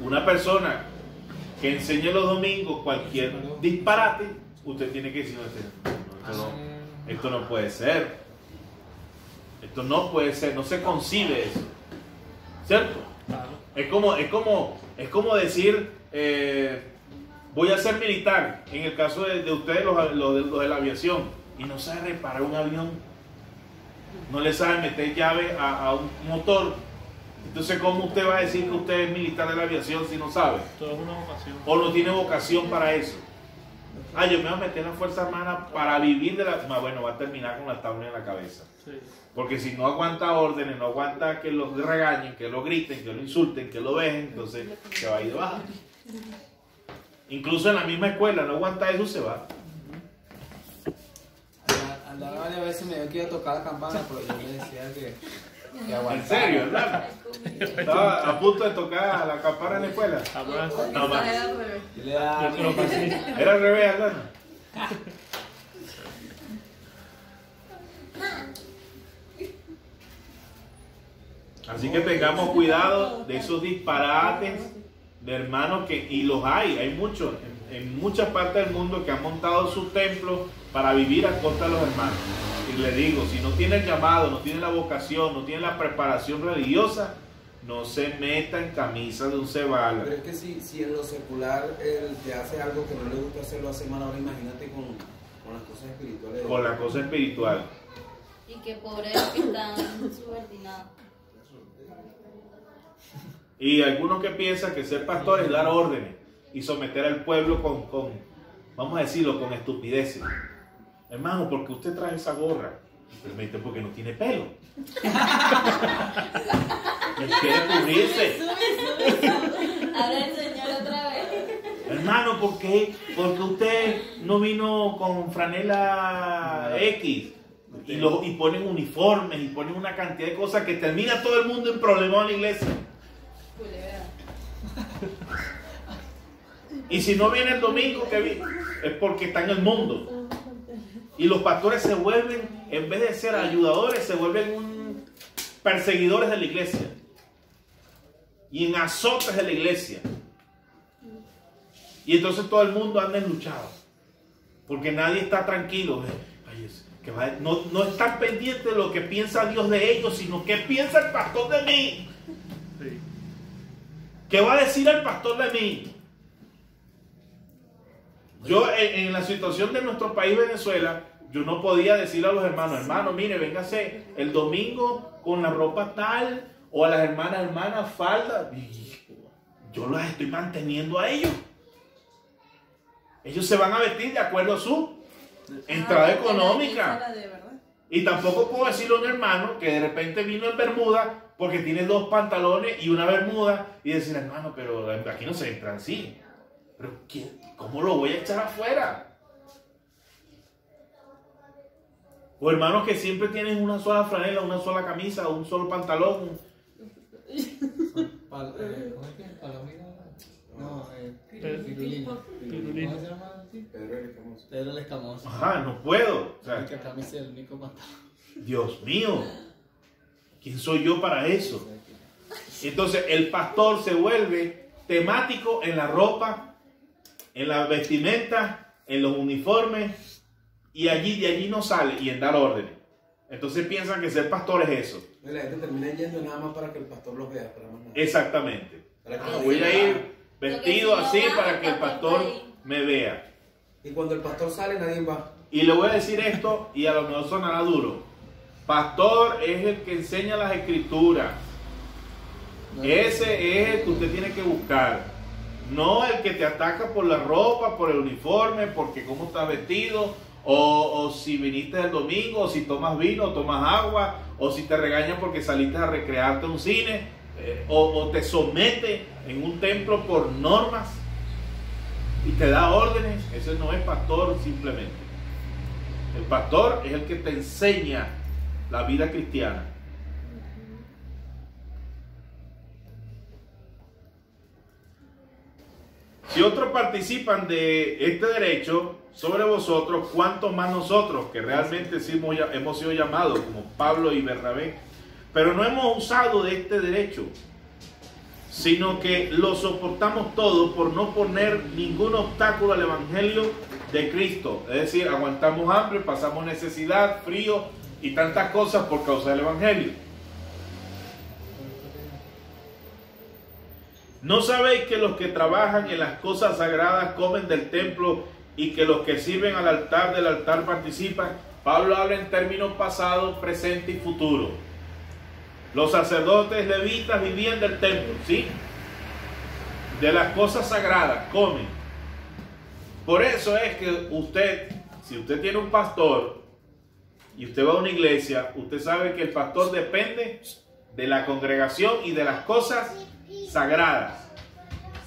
una persona que enseñe los domingos cualquier disparate, usted tiene que decir, esto no puede ser. Esto no puede ser, no se concibe eso. ¿Cierto? Es como decir, voy a ser militar, en el caso de ustedes, los de la aviación, y no sabe reparar un avión, no le sabe meter llave a un motor. Entonces, ¿cómo usted va a decir que usted es militar de la aviación si no sabe? Todo es una vocación. O no tiene vocación para eso. Yo me voy a meter en la Fuerza Armada para vivir de la... Bueno, va a terminar con la tabla en la cabeza. Sí. Porque si no aguanta órdenes, no aguanta que lo regañen, que lo griten, que lo insulten, que lo dejen, entonces se va a ir de baja. Incluso en la misma escuela, no aguanta eso, se va. Andaba varias veces, me dio que iba a tocar la campana, pero yo le decía que aguantara. ¿En serio, verdad? Estaba a punto de tocar la campana en la escuela. No más. Yo le daba... Yo creo que sí. Era al revés, ¿verdad? Así que tengamos cuidado de esos disparates de hermanos y los hay muchos en muchas partes del mundo que han montado sus templos para vivir a costa de los hermanos. Y le digo, si no tiene el llamado, no tiene la vocación, no tiene la preparación religiosa, no se meta en camisa de un cebala. Pero es que si en lo secular él te hace algo que no le gusta hacer, lo hace mal, ahora imagínate con las cosas espirituales. Con la cosa espiritual. Y que pobres que están subordinados. Y algunos que piensan que ser pastor es dar órdenes y someter al pueblo con vamos a decirlo, con estupideces. Hermano, ¿por qué usted trae esa gorra? Permite, porque no tiene pelo. Quiere cubrirse. Habla el Señor otra vez. Hermano, ¿por qué? Porque usted no vino con franela X. Y ponen uniformes y ponen una cantidad de cosas que termina todo el mundo en problemas en la iglesia. Y si no viene el domingo, es porque está en el mundo. Y los pastores se vuelven, en vez de ser ayudadores, se vuelven perseguidores de la iglesia. Y en azotes de la iglesia. Y entonces todo el mundo anda enluchado. Porque nadie está tranquilo. No están pendientes de lo que piensa Dios de ellos, sino que piensa el pastor de mí. Sí. ¿Qué va a decir el pastor de mí? Yo en la situación de nuestro país Venezuela, yo no podía decirle a los hermanos, mire, véngase el domingo con la ropa tal, o a las hermanas, falda. Yo las estoy manteniendo a ellos. Ellos se van a vestir de acuerdo a su entrada económica. Y tampoco puedo decirle a un hermano que de repente vino en bermuda porque tiene 2 pantalones y una bermuda y decir, hermano, pero aquí no se entra así. Pero ¿cómo lo voy a echar afuera? O hermanos que siempre tienen una sola franela, una sola camisa, un solo pantalón. ¿Cómo es que? ¿Palomino? No, Pirulina. ¿Cómo se llama? Pedro el Escamoso. Ajá, no puedo. O sea, que acá me hice el único pantalón. Dios mío, ¿quién soy yo para eso? Entonces el pastor se vuelve temático en la ropa, en la vestimenta, en los uniformes, y de allí no sale, y en dar órdenes. Entonces piensan que ser pastor es eso. La gente termina yendo nada más para que el pastor los vea, para más nada. Exactamente. Voy a ir vestido así para que el pastor me vea. Y cuando el pastor sale, nadie va. Y le voy a decir esto, y a lo mejor sonará duro. Pastor es el que enseña las escrituras. Ese es el que usted tiene que buscar. No el que te ataca por la ropa, por el uniforme, porque cómo estás vestido, o si viniste el domingo, o si tomas vino, o tomas agua, o si te regañan porque saliste a recrearte en un cine, o te somete en un templo por normas y te da órdenes. Ese no es pastor simplemente. El pastor es el que te enseña la vida cristiana. Si otros participan de este derecho sobre vosotros, ¿cuánto más nosotros, que realmente sí hemos sido llamados como Pablo y Bernabé, pero no hemos usado de este derecho, sino que lo soportamos todo por no poner ningún obstáculo al evangelio de Cristo. Es decir, aguantamos hambre, pasamos necesidad, frío y tantas cosas por causa del evangelio. ¿No sabéis que los que trabajan en las cosas sagradas comen del templo y que los que sirven al altar del altar participan? Pablo habla en términos pasado, presente y futuro. Los sacerdotes levitas vivían del templo, ¿sí? De las cosas sagradas, comen. Por eso es que usted, si usted tiene un pastor y usted va a una iglesia, usted sabe que el pastor depende de la congregación y de las cosas sagradas.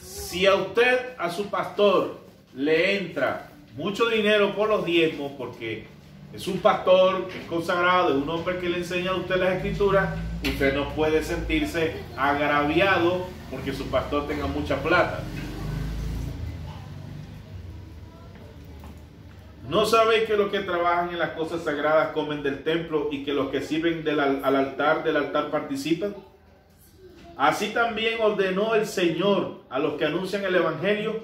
Si a usted, a su pastor, le entra mucho dinero por los diezmos, porque es un pastor que es consagrado, es un hombre que le enseña a usted las escrituras, usted no puede sentirse agraviado porque su pastor tenga mucha plata. ¿No sabéis que los que trabajan en las cosas sagradas comen del templo y que los que sirven del altar participan? Así también ordenó el Señor a los que anuncian el evangelio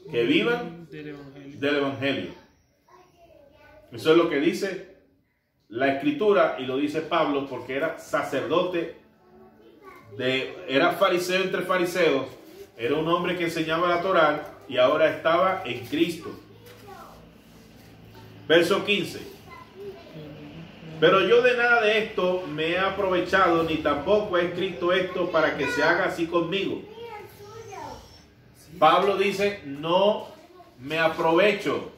que vivan del evangelio. Eso es lo que dice la escritura y lo dice Pablo, porque era sacerdote, era fariseo entre fariseos, era un hombre que enseñaba la Torá y ahora estaba en Cristo. Verso 15. Pero yo de nada de esto me he aprovechado, ni tampoco he escrito esto para que se haga así conmigo. Pablo dice, no me aprovecho,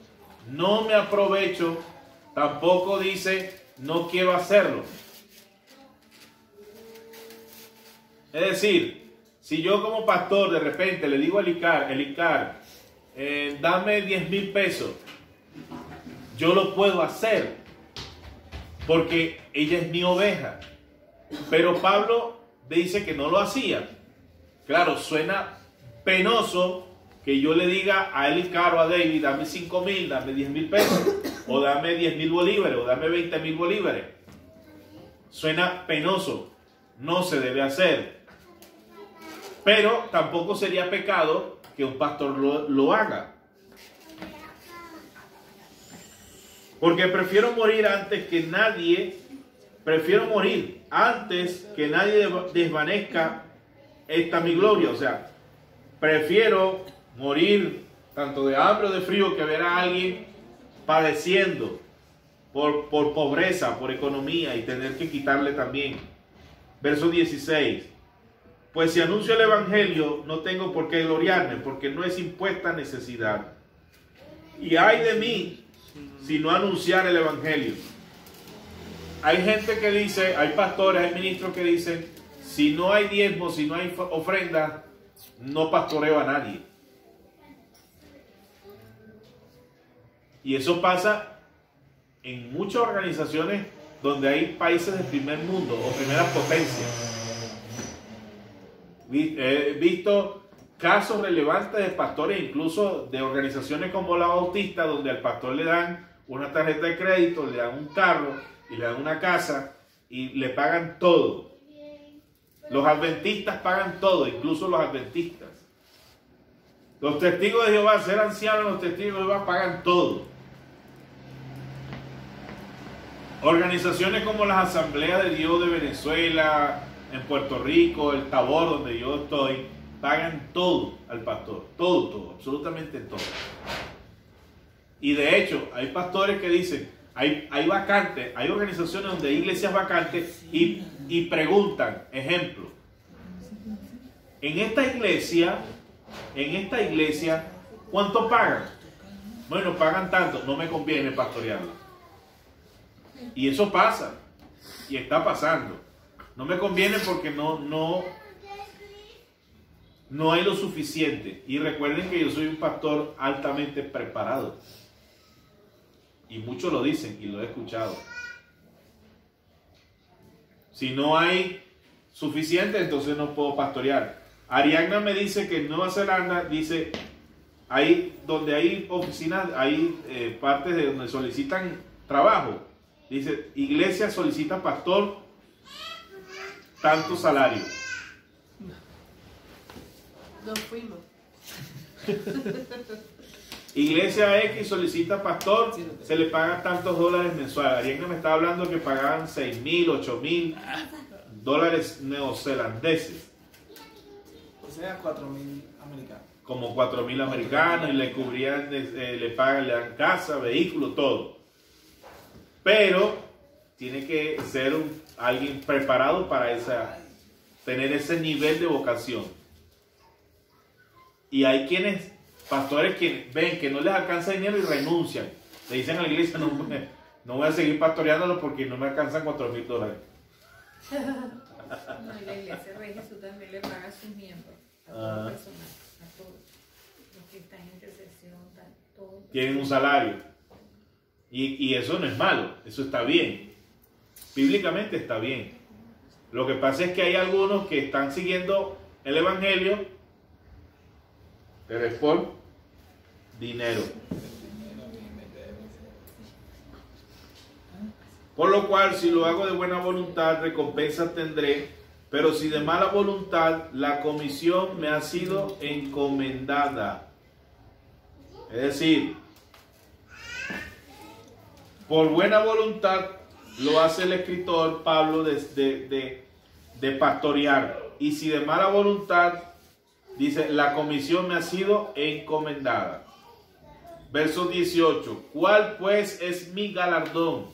tampoco dice, no quiero hacerlo. Es decir, si yo como pastor de repente le digo a Elicar, dame 10,000 pesos, yo lo puedo hacer, porque ella es mi oveja. Pero Pablo dice que no lo hacía. Claro, suena penoso que yo le diga a Elicar o a David, dame 5,000, dame 10,000 pesos, o dame 10,000 bolívares, o dame 20,000 bolívares. Suena penoso, no se debe hacer. Pero tampoco sería pecado que un pastor lo haga. Porque prefiero morir antes que nadie desvanezca esta mi gloria. O sea, prefiero morir tanto de hambre o de frío que ver a alguien padeciendo por pobreza, por economía y tener que quitarle también. Verso 16. Pues si anuncio el evangelio, no tengo por qué gloriarme, porque no es impuesta necesidad. Y ay de mí si no anunciar el evangelio. Hay gente que dice, hay pastores, hay ministros que dicen, si no hay diezmo, si no hay ofrenda, no pastoreo a nadie. Y eso pasa en muchas organizaciones donde hay países del primer mundo o primeras potencias. He visto casos relevantes de pastores, incluso de organizaciones como la Bautista, donde al pastor le dan una tarjeta de crédito, le dan un carro y le dan una casa y le pagan todo. Los adventistas pagan todo, incluso los adventistas. Los testigos de Jehová, ser ancianos, los testigos de Jehová pagan todo. Organizaciones como las Asambleas de Dios de Venezuela, en Puerto Rico, el Tabor, donde yo estoy, pagan todo al pastor, todo, absolutamente todo. Y de hecho, hay pastores que dicen, hay vacantes, hay organizaciones donde hay iglesias vacantes y preguntan, ejemplo, en esta iglesia, ¿cuánto pagan? Bueno, pagan tanto, no me conviene pastorearla. Y eso pasa, y está pasando. No me conviene porque no hay lo suficiente. Y recuerden que yo soy un pastor altamente preparado. Y muchos lo dicen y lo he escuchado. Si no hay suficiente, entonces no puedo pastorear. Ariadna me dice que en Nueva Zelanda, dice, ahí donde hay oficinas, hay partes de donde solicitan trabajo. Dice, iglesia solicita pastor, tanto salario. Nos fuimos. Iglesia X solicita pastor, se le paga tantos dólares mensuales. Ariana me estaba hablando que pagaban 6.000, 8.000 dólares neozelandeses. O sea, 4.000 americanos. Como 4.000 americanos, y le cubrían, le pagan, le dan casa, vehículo, todo. Pero tiene que ser alguien preparado para tener ese nivel de vocación. Y hay pastores que ven que no les alcanza dinero y renuncian. Le dicen a la iglesia, no voy a seguir pastoreándolo porque no me alcanzan $4.000. No, y la iglesia Rey Jesús también le paga a sus miembros, a todo personal, a todos los que están en intercesión, todos. Tienen un salario. Y eso no es malo, eso está bien. Bíblicamente está bien. Lo que pasa es que hay algunos que están siguiendo el evangelio, pero es por dinero. Por lo cual, si lo hago de buena voluntad, recompensa tendré, pero si de mala voluntad, la comisión me ha sido encomendada. Es decir, por buena voluntad lo hace el escritor Pablo de pastorear. Y si de mala voluntad, dice, la comisión me ha sido encomendada. Verso 18. ¿Cuál pues es mi galardón?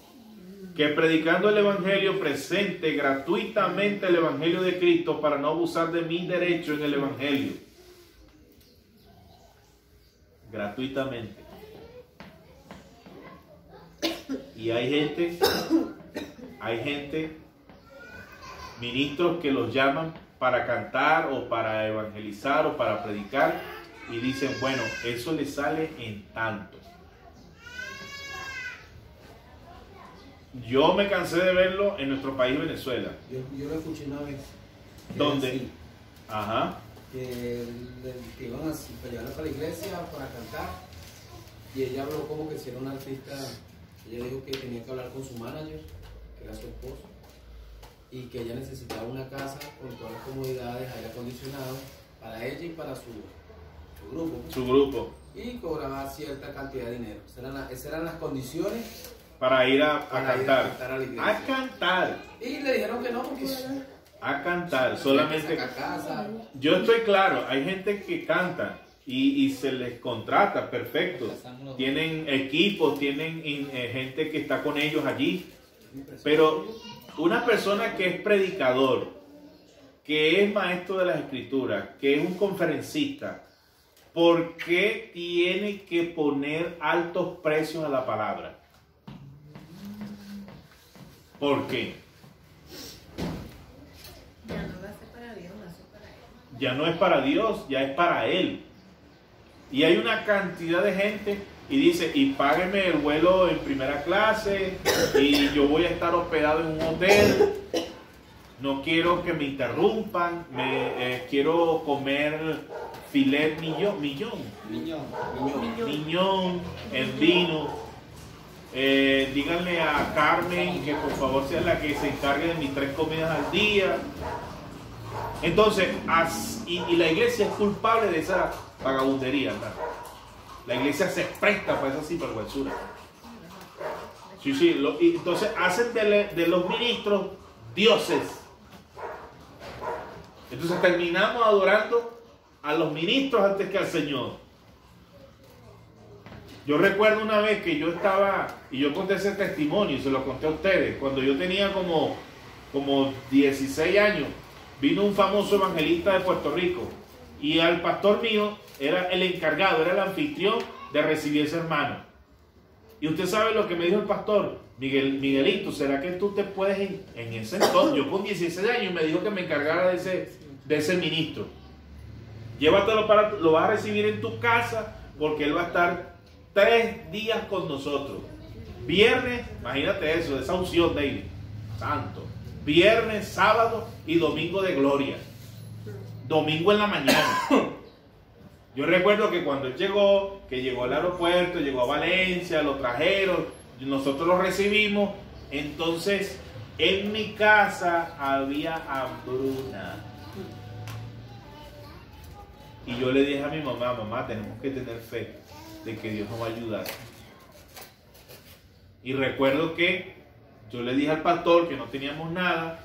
Que predicando el evangelio presente gratuitamente el evangelio de Cristo para no abusar de mi derecho en el evangelio. Gratuitamente. Y hay gente, ministros que los llaman para cantar o para evangelizar o para predicar y dicen, bueno, eso le sale en tanto. Yo me cansé de verlo en nuestro país, Venezuela. Yo lo escuché una vez. ¿Dónde? Sí, Ajá. que iban a llevarla para la iglesia para cantar y ella habló como que si era una artista. Ella dijo que tenía que hablar con su manager, que era su esposo, y que ella necesitaba una casa con todas las comodidades, aire acondicionado, para ella y para su grupo. Su grupo. Y cobraba cierta cantidad de dinero. Esas eran las condiciones Para ir a para cantar. ir a cantar a la iglesia. A cantar. Y le dijeron que no, porque A cantar. Solamente. casa. Yo estoy claro, hay gente que canta y se les contrata, perfecto. Tienen equipos, tienen gente que está con ellos allí. Pero una persona que es predicador, que es maestro de las escrituras, que es un conferencista, ¿por qué tiene que poner altos precios a la palabra? ¿Por qué? Ya no va a ser para Dios, va a ser para él. Ya no es para Dios, ya es para él. Y hay una cantidad de gente y dice, y págueme el vuelo en primera clase y yo voy a estar hospedado en un hotel, no quiero que me interrumpan, quiero comer filet miñón en vino. Díganle a Carmen que por favor sea la que se encargue de mis 3 comidas al día. Entonces, y la iglesia es culpable de esa vagabundería, ¿verdad? La iglesia se presta para esa sinvergüenzura. Sí, y entonces hacen de los ministros dioses. Entonces terminamos adorando a los ministros antes que al Señor. Yo recuerdo una vez que yo estaba, y yo conté ese testimonio, y se lo conté a ustedes, cuando yo tenía como 16 años, vino un famoso evangelista de Puerto Rico, y al pastor mío era el encargado, era el anfitrión de recibir a ese hermano. Y usted sabe lo que me dijo el pastor, Miguelito, ¿será que tú te puedes, en ese entonces, yo con 16 años, me dijo que me encargara de ese ministro? Llévatelo lo vas a recibir en tu casa, porque él va a estar 3 días con nosotros. Viernes, imagínate eso, esa unción, David, santo. Viernes, sábado y domingo de gloria. Domingo en la mañana. Yo recuerdo que cuando él llegó, que llegó al aeropuerto, llegó a Valencia, lo trajeron, nosotros lo recibimos. Entonces, en mi casa había hambruna. Y yo le dije a mi mamá, mamá, tenemos que tener fe de que Dios nos va a ayudar. Y recuerdo que yo le dije al pastor que no teníamos nada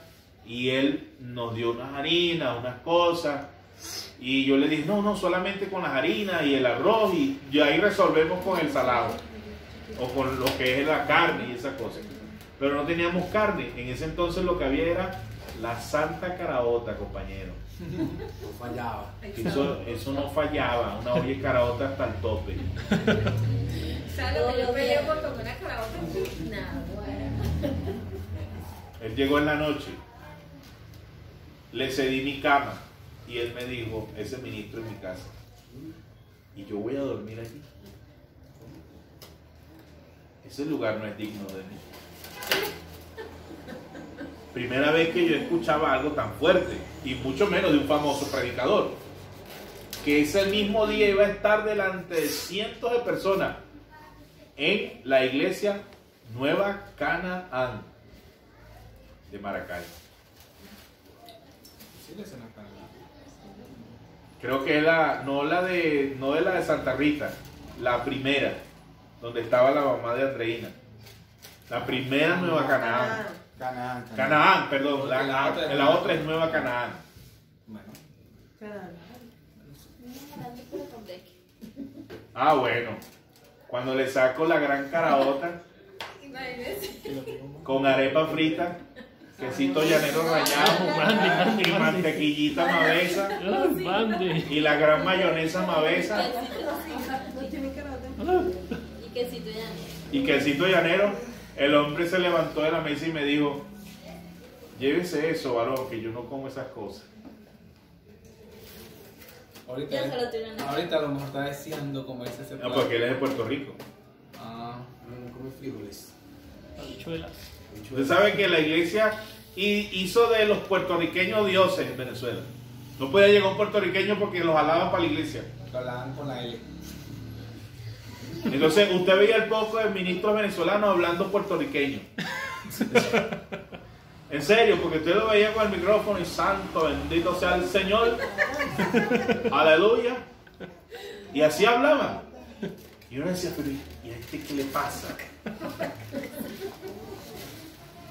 y él nos dio unas harinas, unas cosas. Y yo le dije, no, solamente con las harinas y el arroz y ahí resolvemos con el salado. O con lo que es la carne y esas cosas. Pero no teníamos carne. En ese entonces lo que había era la Santa Caraota, compañero. No fallaba. Eso no fallaba. Una olla de caraota hasta el tope. ¿Sabes lo que yo peleé por comer una caraota? Nada, bueno. Él llegó en la noche. Le cedí mi cama. Y él me dijo, ese ministro en mi casa. Y yo voy a dormir aquí. Ese lugar no es digno de mí. Primera vez que yo escuchaba algo tan fuerte, y mucho menos de un famoso predicador, que ese mismo día iba a estar delante de cientos de personas en la iglesia Nueva Canaán de Maracay. Creo que es no es la de Santa Rita, la primera, donde estaba la mamá de Andreina. La primera Nueva Canaán. Canaán, perdón. La otra es Nueva Canaán. Ah, bueno. Cuando le saco la gran caraota con arepa frita, quesito llanero rallado y mantequillita mavesa y la gran mayonesa mavesa y quesito llanero. El hombre se levantó de la mesa y me dijo, llévese eso, varón, que yo no como esas cosas. Ahorita a lo mejor está deseando comerse ese plato. No, porque él es de Puerto Rico. No come frijoles. Habichuelas. Usted sabe que la iglesia hizo de los puertorriqueños dioses en Venezuela. No podía llegar un puertorriqueño porque los jalaban para la iglesia. Lo hablaban con la L. Entonces usted veía el poco de ministros venezolanos hablando puertorriqueño. En serio, porque usted lo veía con el micrófono y santo, bendito sea el Señor. Aleluya. Y así hablaban. Y uno decía, pero ¿y a este qué le pasa?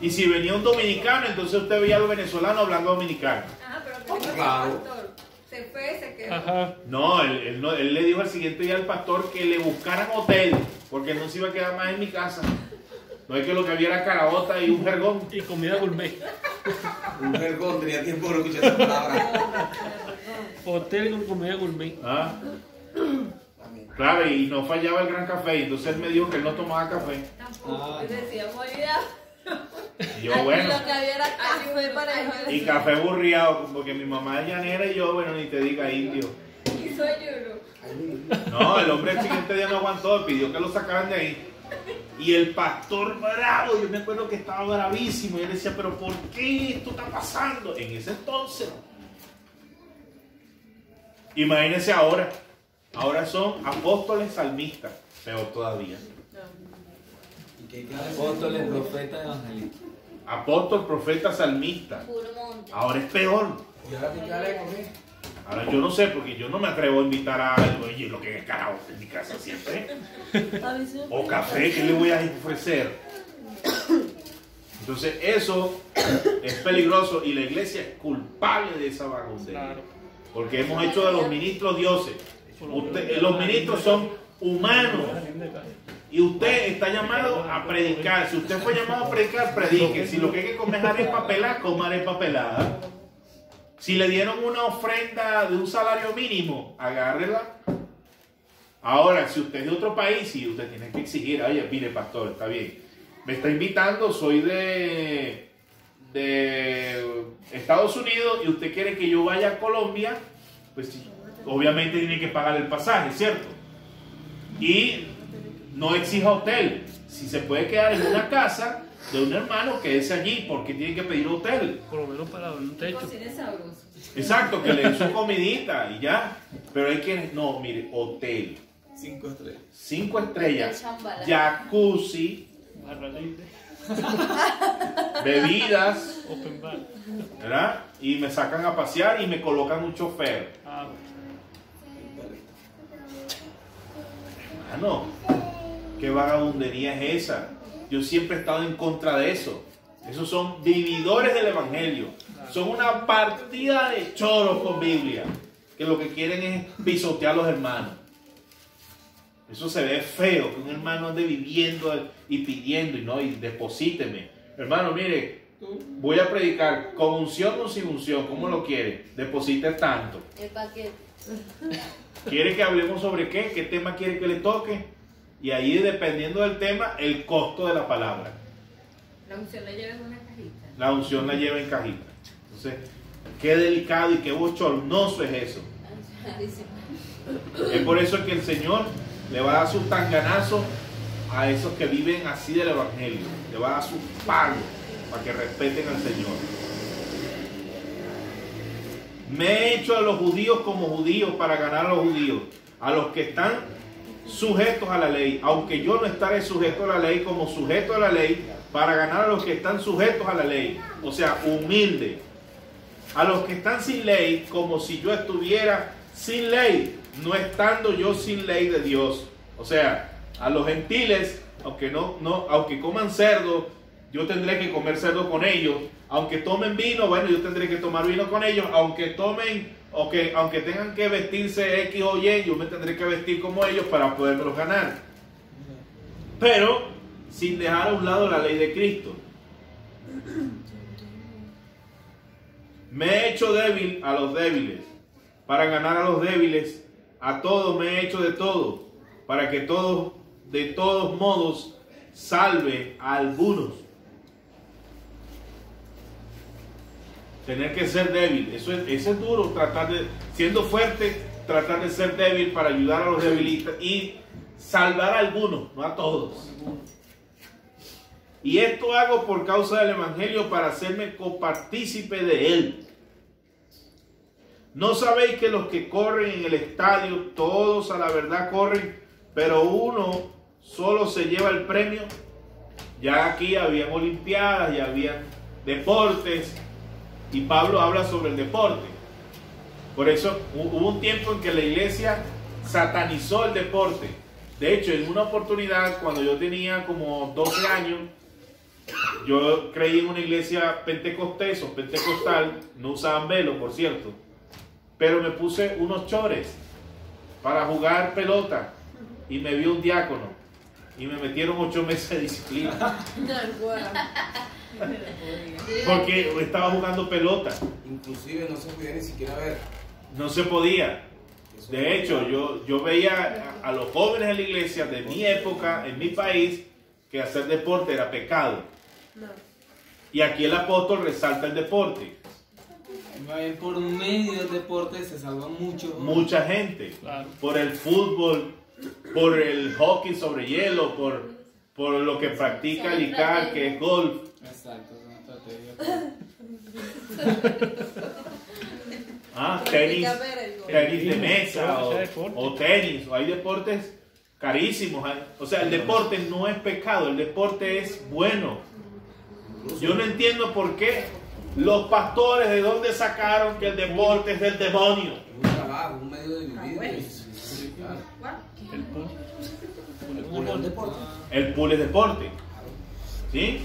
Y si venía un dominicano, entonces usted veía a los venezolanos hablando dominicano. Ah, pero que Claro. se fue, se quedó. Ajá. No, él le dijo al siguiente día al pastor que le buscaran hotel, porque no se iba a quedar más en mi casa. No es que lo que había era caraota y un jergón. Y comida gourmet. Un vergón, tenía tiempo de no escuchar esa palabra. Hotel con comida gourmet. Ah. Claro, y no fallaba el gran café. Entonces él me dijo que él no tomaba café. Tampoco. Yo decía, morirá. Y yo, bueno. Lo que había era café para ellos. Y café burriado, porque mi mamá es llanera y yo, bueno, ni te diga indio. Y soy yo, No, el hombre el siguiente día no aguantó, pidió que lo sacaran de ahí. Y el pastor bravo, yo me acuerdo que estaba bravísimo. Y él decía, pero ¿por qué esto está pasando? En ese entonces. Imagínense ahora. Ahora son apóstoles salmistas. Peor todavía. ¿Y qué clase? Apóstoles, profeta, evangelista. Apóstol, profeta, salmista. Puro monte. Ahora es peor. ¿Y ahora qué cara de comer? Ahora yo no sé, porque yo no me atrevo a invitar a algo. Oye, lo que es carajo en mi casa siempre. O café, ¿qué le voy a ofrecer? Entonces eso es peligroso y la iglesia es culpable de esa vagabundería. Claro. Porque hemos hecho de los ministros dioses. Los ministros son humanos. Y usted está llamado a predicar. Si usted fue llamado a predicar, predique. Si lo que hay que comer es arepa pelada, coma arepa pelada. Si le dieron una ofrenda de un salario mínimo, agárrela. Ahora, si usted es de otro país y usted tiene que exigir, oye, mire, pastor, está bien. Me está invitando, soy de Estados Unidos y usted quiere que yo vaya a Colombia, pues sí, obviamente tiene que pagar el pasaje, ¿cierto? Y no exija hotel. Si se puede quedar en una casa de un hermano, quédese allí, porque tiene que pedir hotel. Por lo menos para un techo. cocina sabroso. Exacto, que le den su comidita y ya. Pero hay quienes, no, mire, hotel. 5 estrellas. 5 estrellas, Chambala. jacuzzi, Barra libre. bebidas, Open bar. ¿verdad? Y me sacan a pasear y me colocan un chofer. Ah, Hermano, ¿qué vagabundería es esa? Yo siempre he estado en contra de eso. Esos son divididores del evangelio. Son una partida de choros con Biblia, que lo que quieren es pisotear a los hermanos. Eso se ve feo, que un hermano ande viviendo y pidiendo y deposíteme. Hermano, mire, voy a predicar con unción o sin unción, ¿cómo lo quiere? Deposite tanto. El paquete. ¿Quiere que hablemos sobre qué? ¿Qué tema quiere que le toque? Y ahí, dependiendo del tema, el costo de la palabra. La unción la lleva en una cajita. La unción la lleva en cajita. Entonces, qué delicado y qué bochornoso es eso. Es por eso que el Señor le va a dar su tanganazo a esos que viven así del evangelio. Le va a dar su pago para que respeten al Señor. Me he hecho a los judíos como judíos para ganar a los judíos, a los que están sujetos a la ley, aunque yo no estaré sujeto a la ley como sujeto a la ley, para ganar a los que están sujetos a la ley. O sea, humilde. A los que están sin ley, como si yo estuviera sin ley, no estando yo sin ley de Dios. O sea, a los gentiles, aunque coman cerdo, yo tendré que comer cerdo con ellos. Aunque tomen vino, bueno, yo tendré que tomar vino con ellos. Aunque tengan que vestirse X o Y, yo me tendré que vestir como ellos para poderlos ganar. Pero sin dejar a un lado la ley de Cristo. Me he hecho débil a los débiles, para ganar a los débiles. A todos me he hecho de todo, para que todos, de todos modos, salve a algunos. Tener que ser débil, eso es duro, siendo fuerte, tratar de ser débil para ayudar a los debilitas y salvar a algunos, no a todos. Y esto hago por causa del evangelio, para hacerme copartícipe de él. ¿No sabéis que los que corren en el estadio, todos a la verdad corren, pero uno solo se lleva el premio? Ya aquí habían olimpiadas, ya habían deportes, y Pablo habla sobre el deporte. Por eso hubo un tiempo en que la iglesia satanizó el deporte. De hecho, en una oportunidad, cuando yo tenía como 12 años, yo creí en una iglesia pentecostal, no usaban velo, por cierto, pero me puse unos chores para jugar pelota y me vio un diácono y me metieron 8 meses de disciplina porque estaba jugando pelota. Inclusive no se podía ni siquiera ver. No se podía. De hecho, yo veía a los jóvenes en la iglesia de mi época, en mi país, que hacer deporte era pecado. Y aquí el apóstol resalta el deporte. Por medio del deporte se salva mucha gente. Claro. Por el fútbol, por el hockey sobre hielo, por lo que practica el ICAR, que es golf. Exacto, es una estrategia. Tenis de mesa o tenis, o hay deportes carísimos. O sea, el deporte no es pecado, el deporte es bueno. Yo no entiendo por qué los pastores de dónde sacaron que el deporte es del demonio. Un trabajo, un medio de vivir. El pool es deporte. ¿Sí?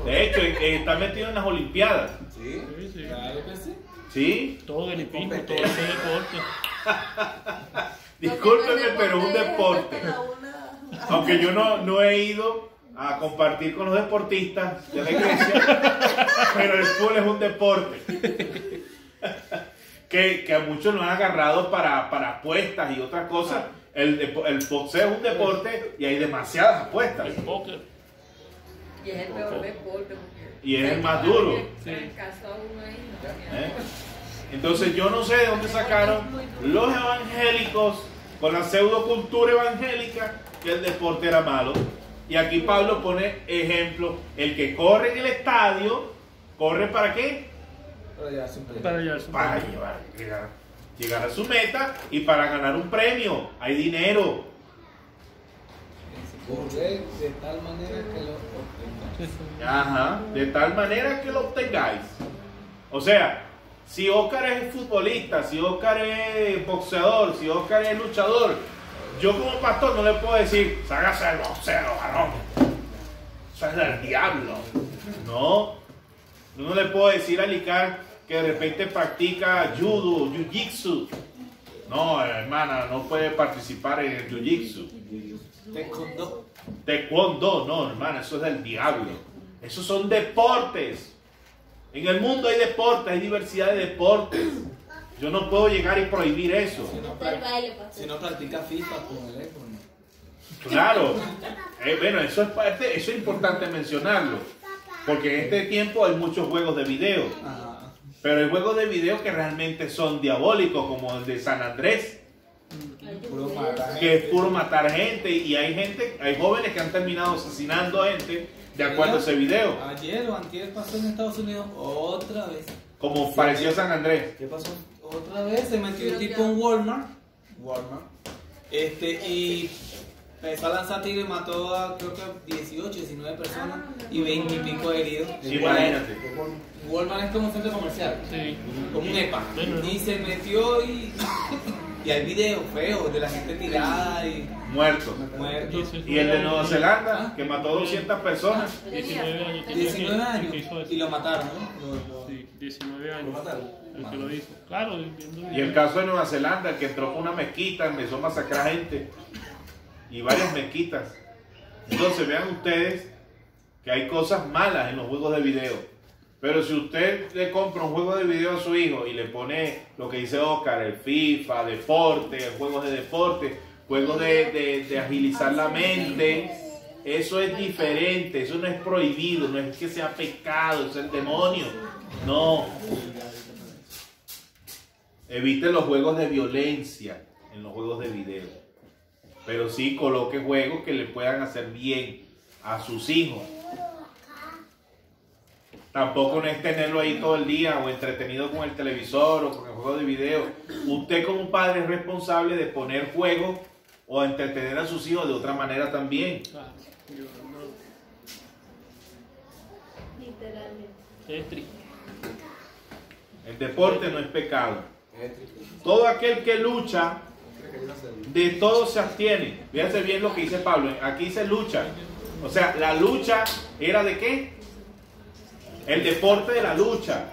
De hecho, está metido en las olimpiadas. Sí, claro que sí. ¿Sí? Todo el hipismo, todo ese deporte. Discúlpenme, pero es un deporte. Aunque yo no he ido a compartir con los deportistas de la iglesia, pero el pool es un deporte. Que a muchos nos han agarrado para apuestas y otras cosas. El boxeo es un deporte y hay demasiadas apuestas. El póker. Y es el peor deporte. Y es el más duro. Entonces yo no sé de dónde sacaron los evangélicos con la pseudocultura evangélica que el deporte era malo. Y aquí Pablo pone ejemplo: el que corre en el estadio, ¿corre para qué? Para llegar a su meta y para ganar un premio. Hay dinero. Correr de tal manera que lo obtengáis. Ajá, de tal manera que lo obtengáis. O sea, si Oscar es futbolista, si Oscar es boxeador, si Oscar es luchador, yo como pastor no le puedo decir, hágase el boxeo, varón. Eso es del diablo. No. Yo no le puedo decir a Licar que de repente practica judo, jiu-jitsu. No, hermana, no puede participar en el jiu-jitsu. Taekwondo, no, hermana, eso es del diablo. Esos son deportes. En el mundo hay deportes, hay diversidad de deportes. Yo no puedo llegar y prohibir eso. Si no practica FIFA con el teléfono. Claro. Bueno, eso es importante mencionarlo. Porque en este tiempo hay muchos juegos de video. Pero hay juegos de video que realmente son diabólicos, como el de San Andrés. Que es puro matar gente. Y hay jóvenes que han terminado asesinando a gente de acuerdo a ese video. Ayer o antier pasó en Estados Unidos otra vez. Como pareció San Andrés. ¿Qué pasó? Otra vez se metió el tipo en Walmart. Y empezó a lanzar tiro y mató a creo que 18, 19 personas y 20 y pico heridos. Sí, imagínate. Walmart es como un centro comercial, Sí. como un EPA. Y se metió y hay videos feos de la gente tirada y Muertos. muertos. Y el de Nueva Zelanda, que mató a 200 personas. 19 años. 19 años y lo mataron, ¿no? Sí, 19 años. Lo mataron. El que lo hizo. Claro, entiendo. Y el caso de Nueva Zelanda, el que entró por una mezquita, empezó a masacrar gente. Y varias mezquitas. Entonces vean ustedes que hay cosas malas en los juegos de video. Pero si usted le compra un juego de video a su hijo y le pone lo que dice Oscar, el FIFA, deporte, juegos de deporte, juegos de agilizar la mente, eso es diferente, eso no es prohibido, no es que sea pecado, es el demonio. No. Evite los juegos de violencia en los juegos de video. Pero sí coloque juegos que le puedan hacer bien a sus hijos. Tampoco no es tenerlo ahí todo el día o entretenido con el televisor o con el juego de video. Usted como padre es responsable de poner juegos o entretener a sus hijos de otra manera también. Claro. Literalmente. Es triste. El deporte no es pecado. Todo aquel que lucha, de todo se abstiene. Fíjense bien lo que dice Pablo. Aquí dice lucha. O sea, la lucha era ¿de qué? El deporte de la lucha.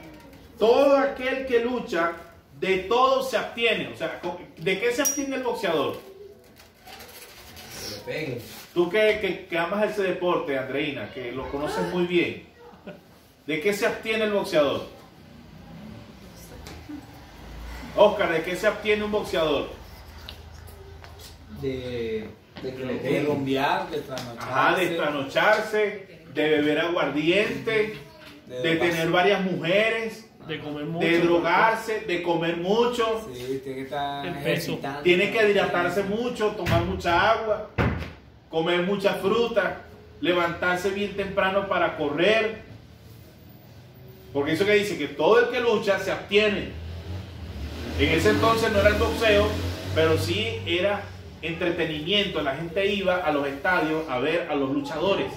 Todo aquel que lucha, de todo se abstiene. O sea, ¿de qué se abstiene el boxeador? Que le peguen. Tú que amas ese deporte, Andreina, que lo conoces muy bien. ¿De qué se abstiene el boxeador? Oscar, ¿de qué se abstiene un boxeador? De rumbear, de trasnocharse. Ajá, de trasnocharse, de beber aguardiente, de tener varias mujeres, De comer mucho. de drogarse, de comer mucho. Sí, tiene que estar El peso. ejercitando. Tiene que hidratarse mucho, tomar mucha agua, comer mucha fruta, levantarse bien temprano para correr. Porque eso que dice que todo el que lucha se abstiene. En ese entonces no era el boxeo, pero sí era entretenimiento. La gente iba a los estadios a ver a los luchadores.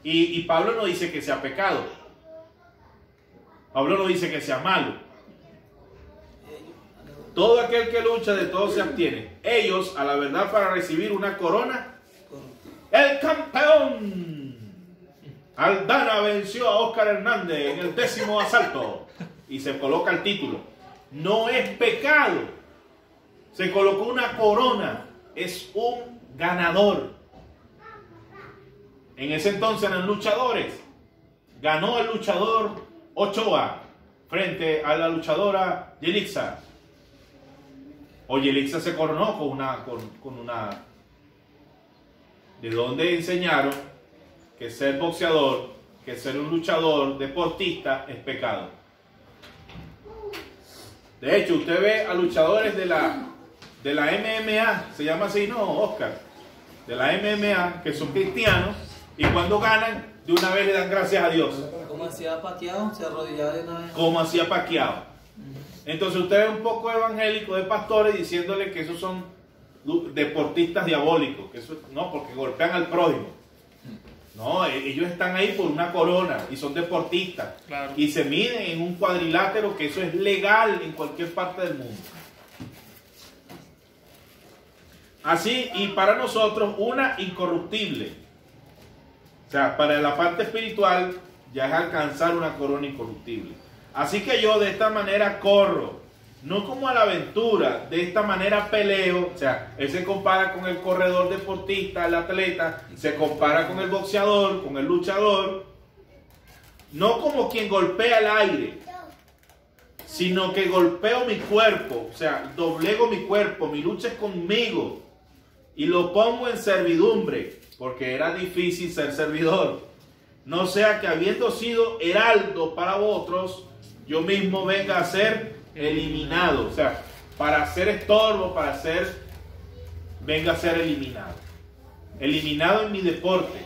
Y Pablo no dice que sea pecado. Pablo no dice que sea malo. Todo aquel que lucha de todo se abstiene. Ellos, a la verdad, para recibir una corona, el campeón. Aldana venció a Oscar Hernández en el 10º asalto. Y se coloca el título. No es pecado. Se colocó una corona. Es un ganador. En ese entonces eran luchadores. Ganó el luchador Ochoa frente a la luchadora Yelixa. O Yelixa se coronó con una... ¿De dónde enseñaron que ser boxeador, que ser un luchador, deportista, es pecado? De hecho, usted ve a luchadores de la MMA, se llama así, ¿no, Oscar? De la MMA, que son cristianos, y cuando ganan, de una vez le dan gracias a Dios. Como hacía Pacquiao, se arrodillaba de una vez. Como hacía Pacquiao. Entonces usted ve un poco evangélico de pastores diciéndole que esos son deportistas diabólicos, que eso no, porque golpean al prójimo. No, ellos están ahí por una corona y son deportistas. Claro. Y se miden en un cuadrilátero, que eso es legal en cualquier parte del mundo. Así, y para nosotros una incorruptible. O sea, para la parte espiritual ya es alcanzar una corona incorruptible. Así que yo de esta manera corro, no como a la aventura, de esta manera peleo. O sea, él se compara con el corredor deportista, el atleta, se compara con el boxeador, con el luchador, no como quien golpea el aire, sino que golpeo mi cuerpo, o sea, doblego mi cuerpo, mi lucha es conmigo y lo pongo en servidumbre, porque era difícil ser servidor. No sea que habiendo sido heraldo para vosotros, yo mismo venga a ser eliminado. O sea, para ser estorbo, venga a ser eliminado. Eliminado en mi deporte.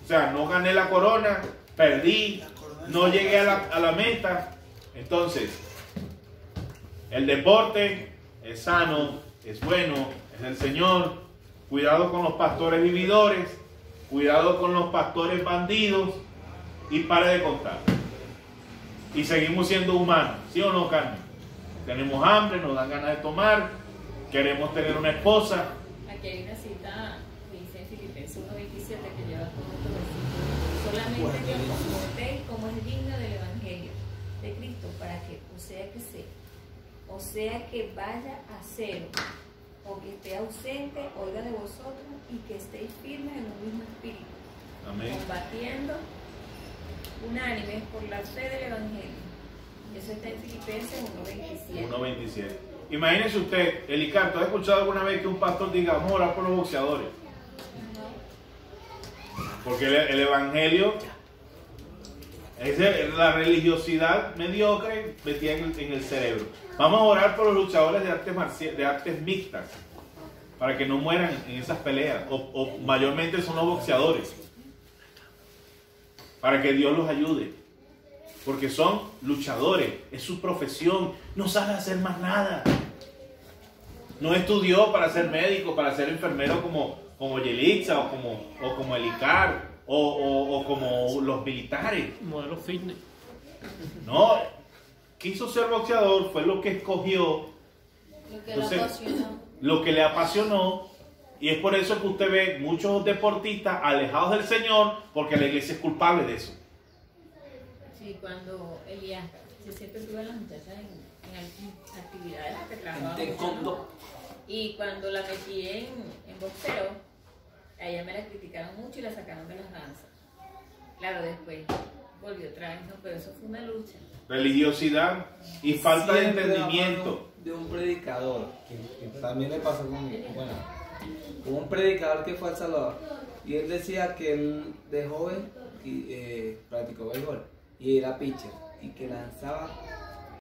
O sea, no gané la corona, perdí, no llegué a la meta. Entonces, el deporte es sano, es bueno, es el Señor. Cuidado con los pastores vividores, cuidado con los pastores bandidos y pare de contar. Y seguimos siendo humanos, ¿sí o no, Carmen? Tenemos hambre, nos dan ganas de tomar, queremos tener una esposa. Aquí hay una cita, dice en Filipenses 1:27, que lleva todo otro versículo. Solamente que os comportéis como es digno del Evangelio de Cristo, para que, o sea que vaya a cero, o que esté ausente, oiga de vosotros, y que estéis firmes en un mismo espíritu. Amén. Combatiendo unánimes por la fe del Evangelio. Eso está en Filipenses 1:27. 1:27. Imagínese usted, Elicar, ¿tú has escuchado alguna vez que un pastor diga, vamos a orar por los boxeadores? Porque el Evangelio es la religiosidad mediocre metida en el cerebro. Vamos a orar por los luchadores de artes mixtas, para que no mueran en esas peleas, o mayormente son los boxeadores, para que Dios los ayude, porque son luchadores, es su profesión, no sabe hacer más nada, no estudió para ser médico, para ser enfermero como Yelitza o como Elicar o como los militares. Modelo fitness. No, quiso ser boxeador, fue lo que escogió, lo que le apasionó, y es por eso que usted ve muchos deportistas alejados del Señor, porque la iglesia es culpable de eso. Sí, cuando Elías, yo siempre tuve a las muchachas en actividades que trabajaban, y cuando la metí en boxeo, a ella me la criticaron mucho y la sacaron de las danzas. Claro, después volvió otra vez, no, pero eso fue una lucha. Religiosidad y falta de Siempre entendimiento. De un predicador, que también le pasó conmigo. Bueno, hubo un predicador que fue al Salvador y él decía que él de joven practicó béisbol y era pitcher y que lanzaba